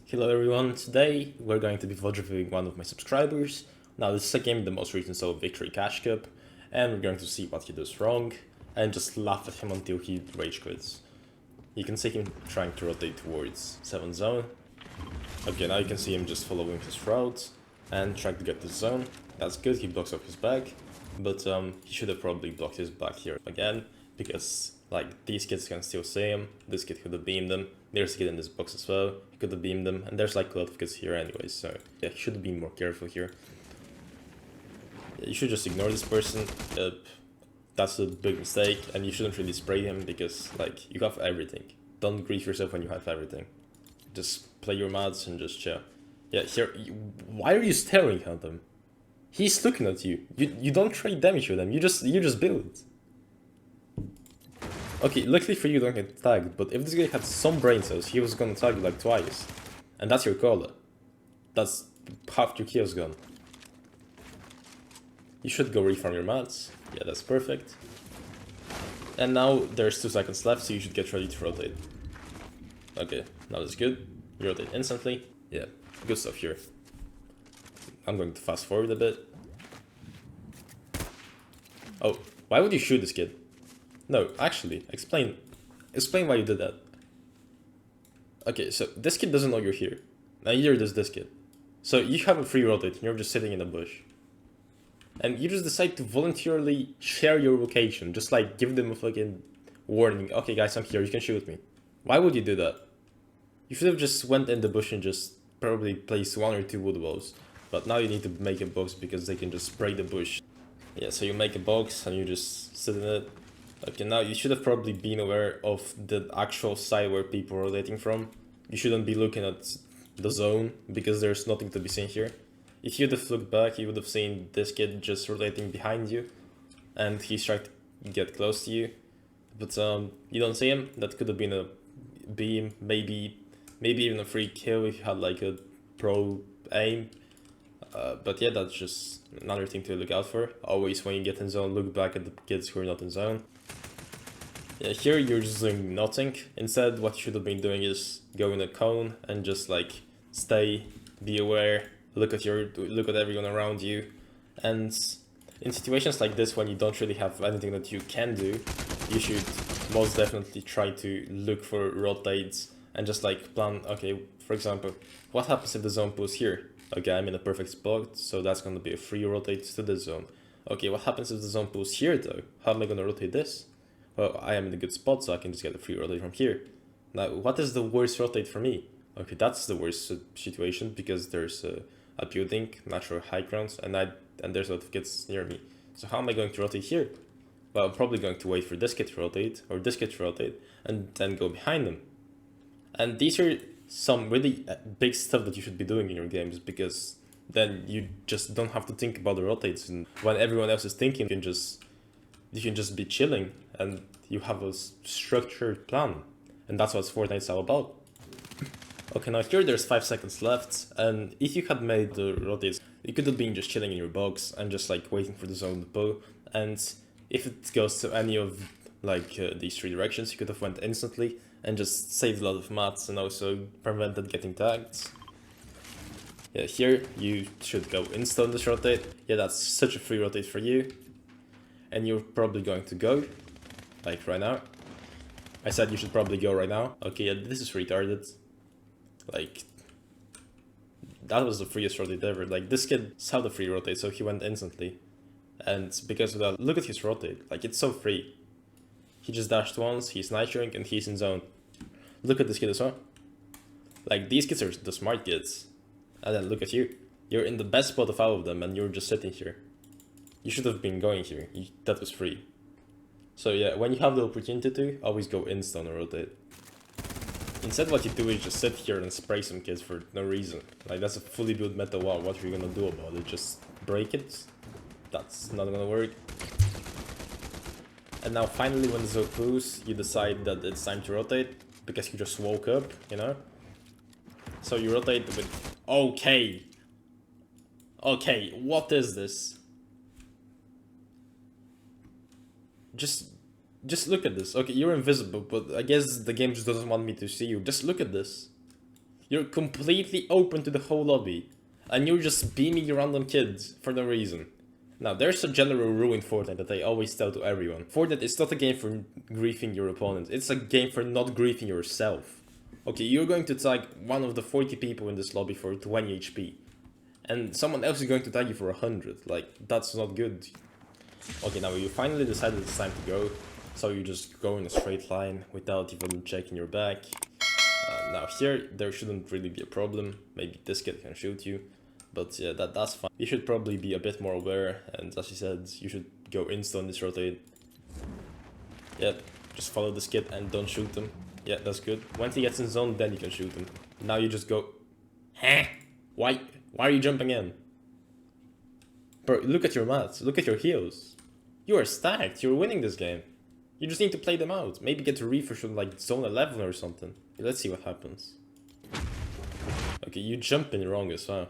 Hello everyone, today we're going to be VOD reviewing one of my subscribers. Now this is a game, the most recent solo victory cash cup, and we're going to see what he does wrong, and just laugh at him until he rage quits. You can see him trying to rotate towards 7 zone. Okay, now you can see him just following his route, and trying to get the zone. That's good, he blocks up his back, but he should have probably blocked his back here again, because like these kids can still see him, this kid could have beamed them, there's a kid in this box as well, he could have beamed them, and there's like a lot of kids here anyways, so yeah, he should have been more careful here. You should just ignore this person, that's a big mistake, and you shouldn't really spray him because like you have everything. Don't grief yourself when you have everything. Just play your mats and just chill. Yeah, here, why are you staring at him? He's looking at you. You don't trade damage with him, you just build. Okay, luckily for you, you don't get tagged, but if this guy had some brain cells, he was gonna tag you like twice. And that's your cola. That's half your kills gone. You should go refarm your mats. Yeah, that's perfect. And now there's 2 seconds left, so you should get ready to rotate. Okay, now that's good. You rotate instantly. Yeah, good stuff here. I'm going to fast forward a bit. Oh, why would you shoot this kid? No, actually, explain why you did that. Okay, so this kid doesn't know you're here. Neither does this kid. So you have a free rotate and you're just sitting in a bush. And you just decide to voluntarily share your location, just like give them a fucking warning. Okay guys, I'm here, you can shoot me. Why would you do that? You should have just went in the bush and just probably placed 1 or 2 wood walls. But now you need to make a box because they can just spray the bush. Yeah, so you make a box and you just sit in it. Okay, now you should have probably been aware of the actual side where people are rotating from. You shouldn't be looking at the zone because there's nothing to be seen here. If you'd have looked back, you would have seen this kid just rotating behind you and he's trying to get close to you. But you don't see him. That could have been a beam, maybe even a free kill if you had like a pro aim. But yeah, that's just another thing to look out for. Always when you get in zone, look back at the kids who are not in zone. Yeah, here you're just doing nothing. Instead, what you should have been doing is go in a cone and just like stay, be aware, look at everyone around you. And in situations like this, when you don't really have anything that you can do, you should most definitely try to look for rotates and just like plan, okay, for example, what happens if the zone pulls here? Okay, I'm in a perfect spot, so that's going to be a free rotate to this zone. Okay, what happens if the zone pulls here though? How am I going to rotate this? Well, I am in a good spot, so I can just get a free rotate from here. Now, what is the worst rotate for me? Okay, that's the worst situation because there's a building, natural high grounds, and there's a lot of kids near me. So how am I going to rotate here? Well, I'm probably going to wait for this kid to rotate, or this kid to rotate, and then go behind them. And these are some really big stuff that you should be doing in your games, because then you just don't have to think about the rotates, and when everyone else is thinking, you can just be chilling and you have a structured plan. And that's what Fortnite's all about. Okay, now here there's 5 seconds left, and if you had made the rotates, you could have been just chilling in your box and just like waiting for the zone to pull. And if it goes to any of like these 3 directions, you could have went instantly and just saved a lot of mats and also prevented getting tagged. Yeah, here you should go insta on this rotate. Yeah, that's such a free rotate for you. And you're probably going to go, like right now. I said you should probably go right now. Okay, yeah, this is retarded. Like, that was the freest rotate ever. Like, this kid saw the free rotate, so he went instantly. And because of that, look at his rotate. Like, it's so free. He just dashed once, he's nitring, and he's in zone. Look at this kid as well. Like, these kids are the smart kids. And then look at you. You're in the best spot of all of them, and you're just sitting here. You should have been going here. That was free. So yeah, when you have the opportunity to, always go insta on a rotate. Instead, what you do is just sit here and spray some kids for no reason. Like, that's a fully built meta wall. What are you gonna do about it? Just break it? That's not gonna work. And now finally when the zone pulls, you decide that it's time to rotate because you just woke up, you know? So you rotate with... Okay, what is this? Just look at this. Okay, you're invisible, but I guess the game just doesn't want me to see you. Just look at this. You're completely open to the whole lobby. And you're just beaming random kids for no reason. Now, there's a general rule in Fortnite that I always tell to everyone. Fortnite is not a game for griefing your opponent. It's a game for not griefing yourself. Okay, you're going to tag one of the 40 people in this lobby for 20 HP. And someone else is going to tag you for 100. Like, that's not good. Okay, now you finally decided it's time to go. So you just go in a straight line without even checking your back. Now here, there shouldn't really be a problem. Maybe this kid can shoot you. But yeah, that's fine. You should probably be a bit more aware. And as you said, you should go insta on this rotate. Yep, just follow this kid and don't shoot them. Yeah, that's good. Once he gets in zone, then you can shoot him. Now you just go... Huh? Why are you jumping in? Bro, look at your mats. Look at your heals. You are stacked. You're winning this game. You just need to play them out. Maybe get a refresh on like zone 11 or something. Let's see what happens. Okay, you jump in wrong as well.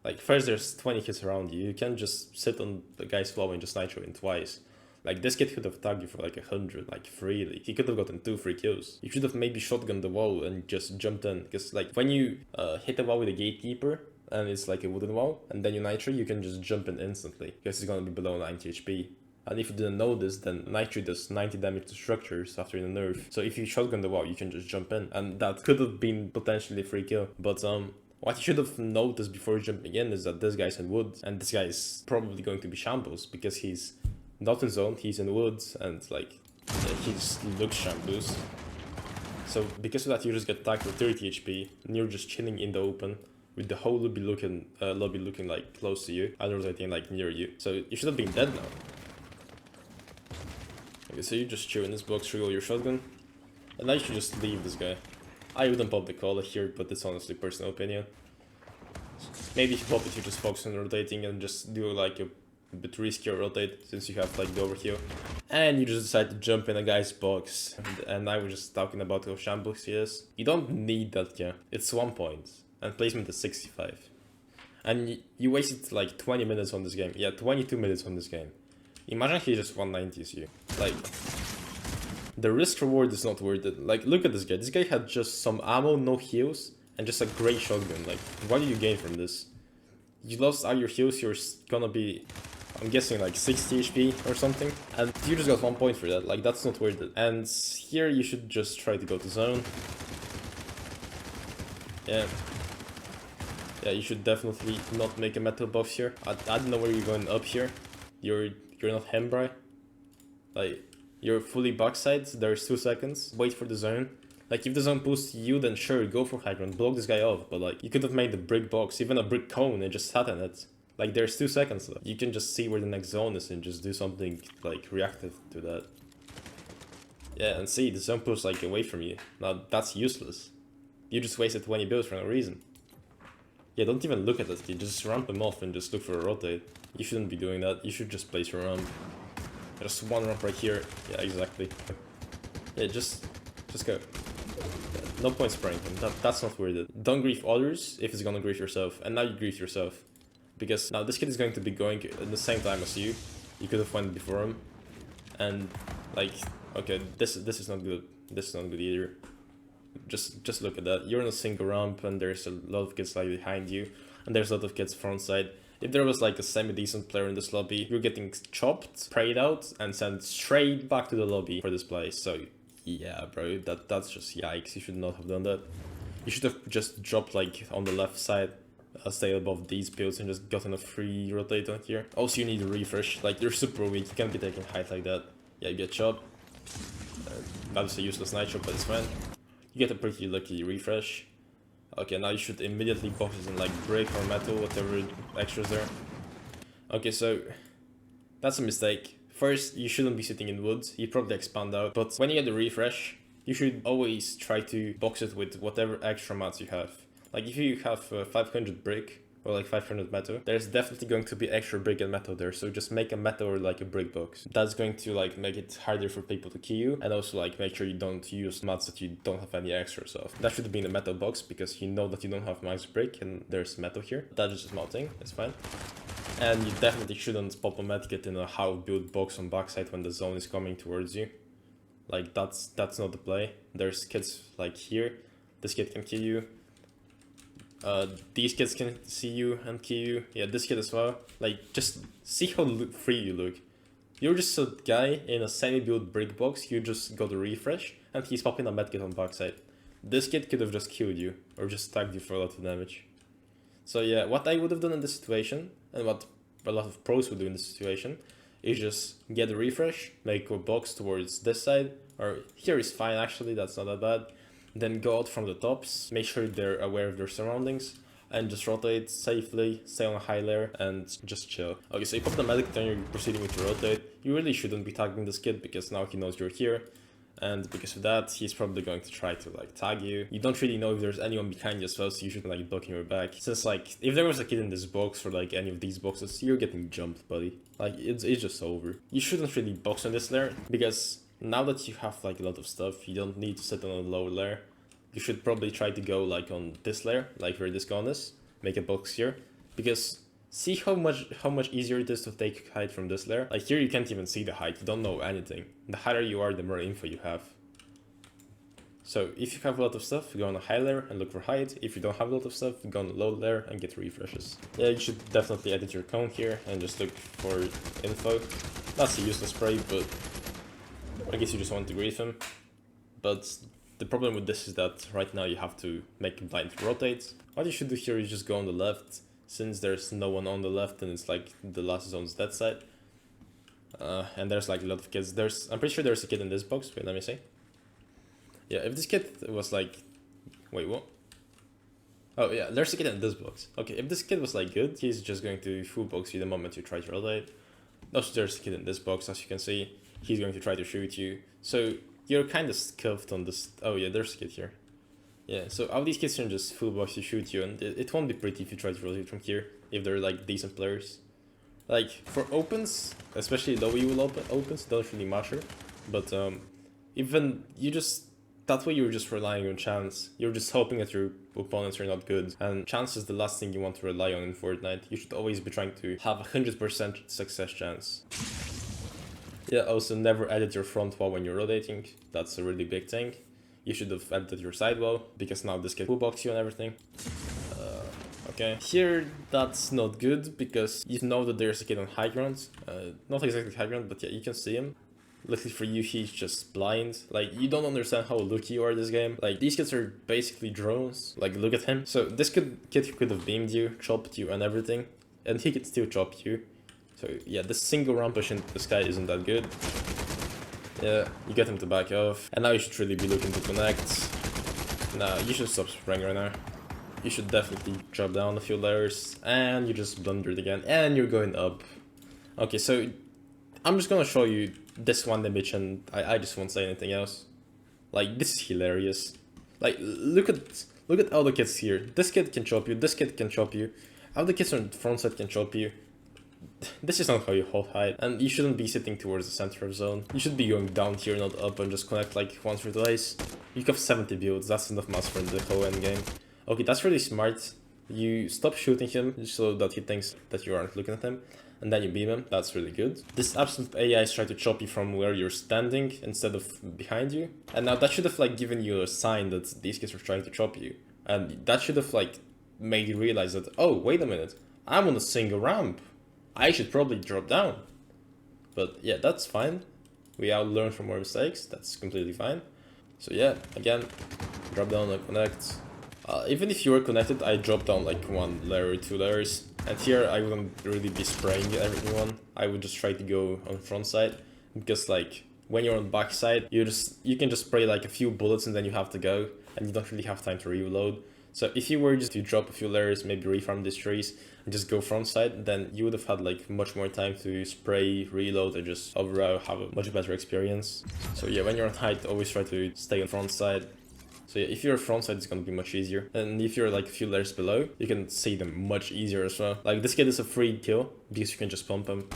Like, first there's 20 kids around you. You can't just sit on the guy's floor and just nitro in twice. Like, this kid could have tagged you for like 100, like freely. He could have gotten 2 free kills. You should have maybe shotgunned the wall and just jumped in. Because like, when you hit the wall with a gatekeeper, and it's like a wooden wall, and then you nitro, you can just jump in instantly. Because it's gonna be below 90 HP. And if you didn't know this, then Nitro does 90 damage to structures after the nerf. So if you shotgun the wall, you can just jump in. And that could have been potentially a free kill. But what you should have noticed before jumping in is that this guy's in woods. And this guy is probably going to be shambles because he's not in zone, he's in woods. And like, he just looks shambles. So because of that, you just get tagged for 30 HP. And you're just chilling in the open. With the whole lobby looking like close to you. And rotating like near you. So you should have been dead now. Okay, so you just chew in this box, reroll your shotgun, and now you should just leave this guy. I wouldn't pop the call here, but it's honestly personal opinion. Maybe if you pop it, you just focus on rotating and just do like a bit riskier rotate, since you have like the overheal. And you just decide to jump in a guy's box, and I was just talking about how shambles he is. You don't need that, yeah. It's 1 point, and placement is 65. And you wasted like 20 minutes on this game. Yeah, 22 minutes on this game. Imagine he just 190s you. Like, the risk reward is not worth it. Like, look at this guy. This guy had just some ammo, no heals, and just a great shotgun. Like, what do you gain from this? You lost all your heals, you're gonna be, I'm guessing, like 60 HP or something. And you just got 1 point for that. Like, that's not worth it. And here you should just try to go to zone. Yeah. Yeah, you should definitely not make a metal box here. I don't know where you're going up here. You're not Hembry. Like, you're fully backside, there's 2 seconds. Wait for the zone. Like, if the zone pulls you, then sure, go for high ground, block this guy off. But like, you could have made a brick box, even a brick cone, and just sat in it. Like, there's 2 seconds left. You can just see where the next zone is and just do something like reactive to that. Yeah, and see, the zone pulls like away from you. Now, that's useless. You just wasted 20 builds for no reason. Yeah, don't even look at this, you just ramp him off and just look for a rotate. You shouldn't be doing that, you should just place your ramp. There's 1 ramp right here. Yeah, exactly. Yeah, just go. Yeah, no point spraying him, that's not worth it. Don't grief others if it's gonna grief yourself, and now you grief yourself. Because now this kid is going to be going at the same time as you. You could have went before him. And like, okay, this is not good. This is not good either. Just look at that. You're in a single ramp and there's a lot of kids like behind you. And there's a lot of kids front side. If there was like a semi-decent player in this lobby, you're getting chopped, prayed out, and sent straight back to the lobby for this play. So yeah, bro, that's just yikes. You should not have done that. You should have just dropped like on the left side, stay above these builds and just gotten a free rotate on here. Also, you need a refresh. Like, you're super weak. You can't be taking height like that. Yeah, you get chopped. That was a useless nitro, but it's fine. You get a pretty lucky refresh. Okay, now you should immediately box it in like brick or metal, whatever extras there. Okay, so that's a mistake. First, you shouldn't be sitting in woods. You probably expand out. But when you get the refresh, you should always try to box it with whatever extra mats you have. Like, if you have 500 brick or like 500 metal, there's definitely going to be extra brick and metal there. So just make a metal or like a brick box. That's going to like make it harder for people to kill you, and also like make sure you don't use mats that you don't have any extras of. That should be in a metal box because you know that you don't have max brick and there's metal here. That is just a small thing, it's fine. And you definitely shouldn't pop a medkit in a how built box on backside when the zone is coming towards you. Like, that's not the play. There's kids like here. This kid can kill you. These kids can see you and kill you. Yeah, this kid as well. Like, just see how free you look. You're just a guy in a semi-built brick box, you just got a refresh, and he's popping a medkit on backside. This kid could have just killed you, or just tagged you for a lot of damage. So yeah, what I would have done in this situation, and what a lot of pros would do in this situation, is just get a refresh, make a box towards this side, or here is fine actually, that's not that bad. Then go out from the tops, make sure they're aware of their surroundings, and just rotate safely, stay on a high layer, and just chill. Okay, so you pop the medic, then you're proceeding with your rotate. You really shouldn't be tagging this kid, because now he knows you're here. And because of that, he's probably going to try to like tag you. You don't really know if there's anyone behind you as well, so you should like blocking your back. Since like, if there was a kid in this box or like any of these boxes, you're getting jumped, buddy. Like, it's just over. You shouldn't really box on this layer, because now that you have like a lot of stuff, you don't need to sit on a lower layer. You should probably try to go like on this layer, like where this gun is, make a box here, because see how much easier it is to take height from this layer. Like here you can't even see the height, you don't know anything. The higher you are, the more info you have. So if you have a lot of stuff, go on a high layer and look for height. If you don't have a lot of stuff, go on a low layer and get refreshes. Yeah, you should definitely edit your cone here and just look for info. That's a useless spray, but I guess you just want to grief him. But the problem with this is that right now you have to make a blind rotate. What you should do here is just go on the left. Since there's no one on the left and it's like the last zone's that side. And there's like a lot of kids. I'm pretty sure there's a kid in this box. Wait, let me see. Yeah, if this kid was like... Wait, what? Oh yeah, there's a kid in this box. Okay, if this kid was like good, he's just going to full box you the moment you try to rotate. Also, there's a kid in this box, as you can see. He's going to try to shoot you. So you're kind of scuffed on this... Oh yeah, there's a kid here. Yeah, so all these kids can just full box to shoot you, and it won't be pretty if you try to rotate from here, if they're like decent players. Like, for opens, especially low EUL opens, don't really matter, but even you just, that way you're just relying on chance. You're just hoping that your opponents are not good, and chance is the last thing you want to rely on in Fortnite. You should always be trying to have a 100% success chance. Yeah, also never edit your front wall when you're rotating, that's a really big thing. You should have edited your side wall, because now this kid will box you and everything. Okay. Here, that's not good, because you know that there's a kid on high ground. Not exactly high ground, but yeah, you can see him. Luckily for you, he's just blind. Like, you don't understand how lucky you are this game. Like, these kids are basically drones. Like, look at him. So, this kid could have beamed you, chopped you and everything. And he could still chop you. So, yeah, the single round push into the sky isn't that good. Yeah, you get him to back off. And now you should really be looking to connect. Nah, you should stop spraying right now. You should definitely drop down a few layers. And you just blundered again. And you're going up. Okay, so I'm just gonna show you this one image and I just won't say anything else. Like, this is hilarious. Like, look at all the kids here. This kid can chop you, this kid can chop you. All the kids on the front side can chop you. This is not how you hold height, and you shouldn't be sitting towards the center of zone. You should be going down here, not up, and just connect like once or twice. You have 70 builds, that's enough mass for the whole endgame. Okay, that's really smart. You stop shooting him so that he thinks that you aren't looking at him, and then you beam him. That's really good. This absolute AI is trying to chop you from where you're standing instead of behind you. And now that should have like given you a sign that these kids were trying to chop you. And that should have like made you realize that, oh, wait a minute, I'm on a single ramp. I should probably drop down. But yeah, that's fine. We all learn from our mistakes. That's completely fine. So yeah, again, drop down and connect. Even if you were connected, I dropped down like 1 layer or 2 layers. And here I wouldn't really be spraying everyone. I would just try to go on front side. Because like, when you're on back side, you can just spray like a few bullets and then you have to go. And you don't really have time to reload. So if you were just to drop a few layers, maybe refarm these trees, and just go front side, then you would have had like much more time to spray, reload, and just overall have a much better experience. So yeah, when you're on height, always try to stay on front side. So yeah, if you're front side, it's gonna be much easier. And if you're like a few layers below, you can see them much easier as well. Like this kid is a free kill, because you can just pump him.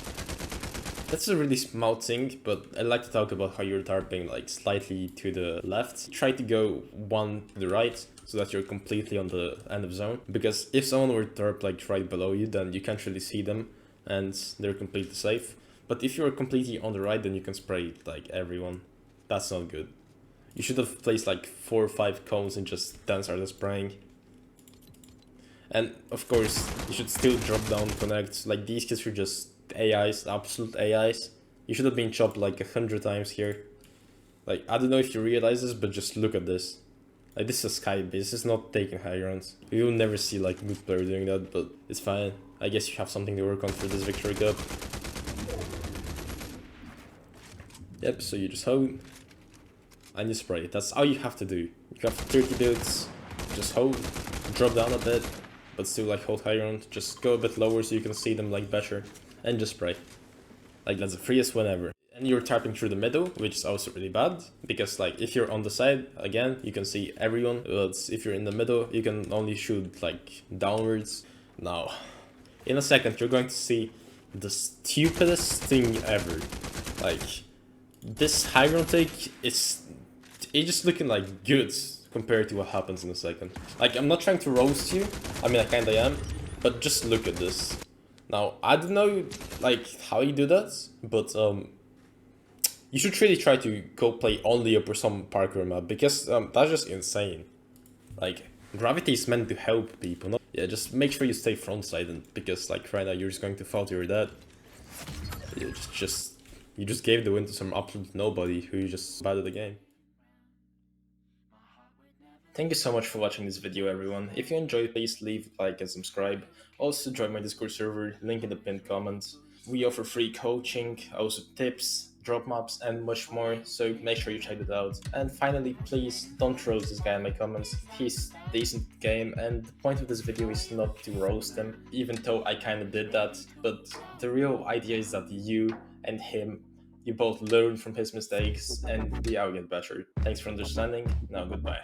That's a really small thing, but I like to talk about how you're tarping like slightly to the left. Try to go 1 to the right, so that you're completely on the end of zone. Because if someone were to tarp like right below you, then you can't really see them, and they're completely safe. But if you're completely on the right, then you can spray like everyone. That's not good. You should have placed like 4 or 5 cones and just then started spraying. And of course, you should still drop down connect. Like, these kids are just AIs, absolute AIs. You should have been chopped like 100 times here. Like, I don't know if you realize this, but just look at this. Like, this is a sky base, this is not taking high grounds. You will never see like good player doing that, but it's fine. I guess you have something to work on for this victory cup. Yep, so you just hold and you spray. That's all you have to do. You have 30 builds, just hold, drop down a bit, but still like hold high ground. Just go a bit lower so you can see them like better, and just spray. Like, that's the freest whenever. And you're tapping through the middle, which is also really bad, because like if you're on the side, again, you can see everyone, but if you're in the middle, you can only shoot like downwards. Now, in a second, you're going to see the stupidest thing ever. Like, this high ground take is, it's just looking like good compared to what happens in a second. Like, I'm not trying to roast you, I mean I kinda am, but just look at this. Now, I don't know like how you do that, but you should really try to go play only up or some parkour map, because that's just insane. Like, gravity is meant to help people, not, yeah, just make sure you stay frontside, because like right now you're just going to fall to your death. You just gave the win to some absolute nobody who just bad at the game. Thank you so much for watching this video, everyone. If you enjoyed, please leave a like and subscribe. Also join my Discord server, link in the pinned comments. We offer free coaching, also tips, drop maps, and much more, so make sure you check it out. And finally, please don't roast this guy in my comments. He's decent game, and the point of this video is not to roast him, even though I kinda did that. But the real idea is that you and him, you both learn from his mistakes, and we all get better. Thanks for understanding. Now goodbye.